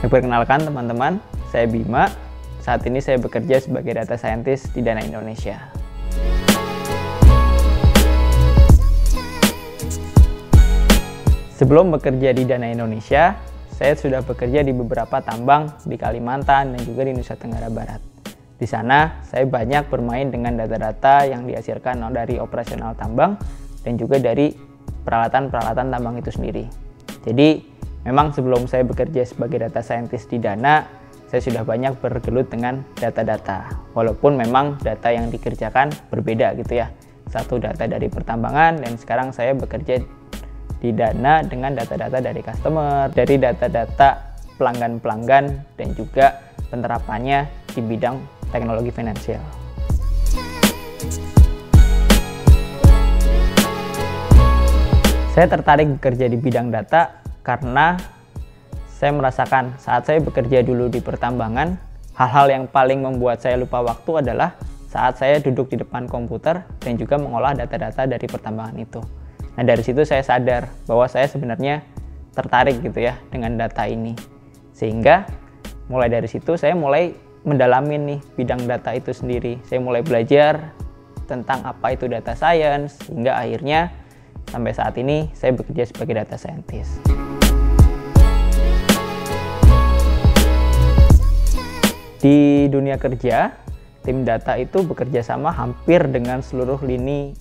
Perkenalkan teman-teman, saya Bima. Saat ini saya bekerja sebagai data scientist di Dana Indonesia. Sebelum bekerja di Dana Indonesia, saya sudah bekerja di beberapa tambang di Kalimantan dan juga di Nusa Tenggara Barat. Di sana, saya banyak bermain dengan data-data yang dihasilkan dari operasional tambang dan juga dari peralatan-peralatan tambang itu sendiri. Jadi, memang sebelum saya bekerja sebagai data scientist di Dana, saya sudah banyak bergelut dengan data-data. Walaupun memang data yang dikerjakan berbeda gitu ya. Satu data dari pertambangan dan sekarang saya bekerja di Dana dengan data-data dari customer, dari data-data pelanggan-pelanggan dan juga penerapannya di bidang teknologi finansial. Saya tertarik bekerja di bidang data karena saya merasakan saat saya bekerja dulu di pertambangan, hal-hal yang paling membuat saya lupa waktu adalah saat saya duduk di depan komputer dan juga mengolah data-data dari pertambangan itu. Nah, dari situ saya sadar bahwa saya sebenarnya tertarik gitu ya dengan data ini. Sehingga mulai dari situ saya mulai mendalami nih bidang data itu sendiri. Saya mulai belajar tentang apa itu data science hingga akhirnya sampai saat ini saya bekerja sebagai data scientist. Di dunia kerja, tim data itu bekerja sama hampir dengan seluruh lini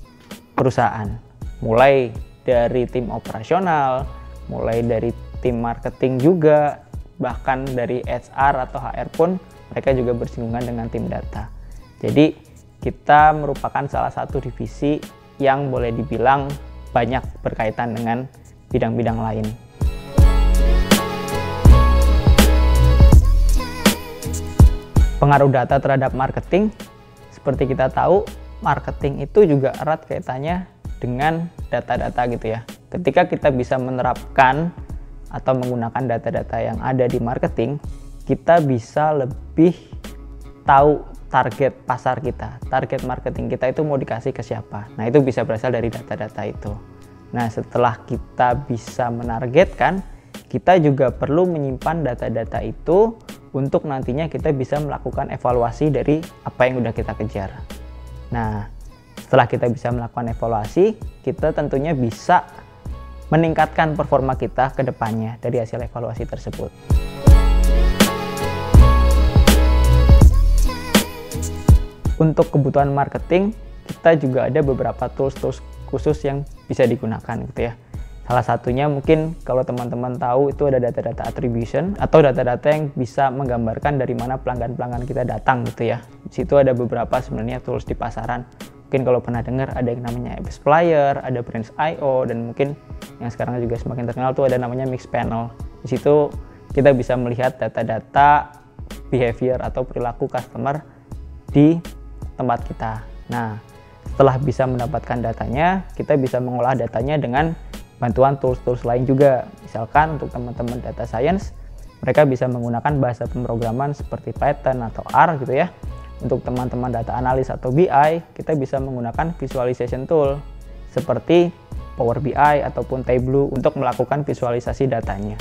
perusahaan. Mulai dari tim operasional, mulai dari tim marketing juga, bahkan dari HR atau HR pun mereka juga bersinggungan dengan tim data. Jadi kita merupakan salah satu divisi yang boleh dibilang banyak berkaitan dengan bidang-bidang lain. Pengaruh data terhadap marketing, seperti kita tahu, marketing itu juga erat kaitannya dengan data-data gitu ya. Ketika kita bisa menerapkan atau menggunakan data-data yang ada di marketing, kita bisa lebih tahu target pasar kita. Target marketing kita itu mau dikasih ke siapa. Nah, itu bisa berasal dari data-data itu. Nah, setelah kita bisa menargetkan, kita juga perlu menyimpan data-data itu untuk nantinya kita bisa melakukan evaluasi dari apa yang udah kita kejar. Nah, setelah kita bisa melakukan evaluasi, kita tentunya bisa meningkatkan performa kita ke depannya dari hasil evaluasi tersebut. Untuk kebutuhan marketing, kita juga ada beberapa tools-tools khusus yang bisa digunakan gitu ya. Salah satunya mungkin kalau teman-teman tahu itu ada data-data attribution atau data-data yang bisa menggambarkan dari mana pelanggan-pelanggan kita datang gitu ya. Di situ ada beberapa sebenarnya tools di pasaran. Mungkin kalau pernah dengar ada yang namanya Explayer, ada Brands.io, dan mungkin yang sekarang juga semakin terkenal tuh ada namanya Mixpanel. Di situ kita bisa melihat data-data behavior atau perilaku customer di tempat kita. Nah, setelah bisa mendapatkan datanya, kita bisa mengolah datanya dengan bantuan tools-tools lain juga. Misalkan untuk teman-teman data science, mereka bisa menggunakan bahasa pemrograman seperti Python atau R gitu ya. Untuk teman-teman data analis atau BI, kita bisa menggunakan visualization tool seperti Power BI ataupun Tableau untuk melakukan visualisasi datanya.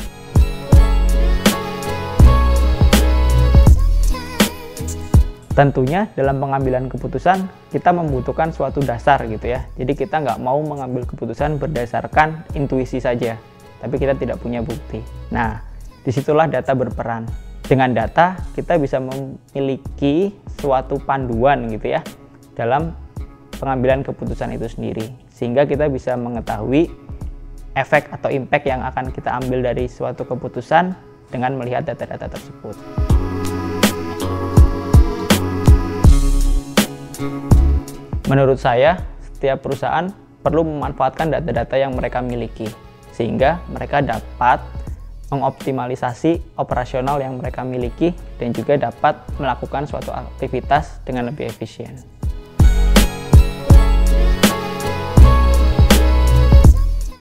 Tentunya dalam pengambilan keputusan kita membutuhkan suatu dasar gitu ya. Jadi kita nggak mau mengambil keputusan berdasarkan intuisi saja, tapi kita tidak punya bukti. Nah, disitulah data berperan. Dengan data kita bisa memiliki suatu panduan gitu ya dalam pengambilan keputusan itu sendiri, sehingga kita bisa mengetahui efek atau impact yang akan kita ambil dari suatu keputusan dengan melihat data-data tersebut. Menurut saya, setiap perusahaan perlu memanfaatkan data-data yang mereka miliki, sehingga mereka dapat mengoptimalisasi operasional yang mereka miliki dan juga dapat melakukan suatu aktivitas dengan lebih efisien.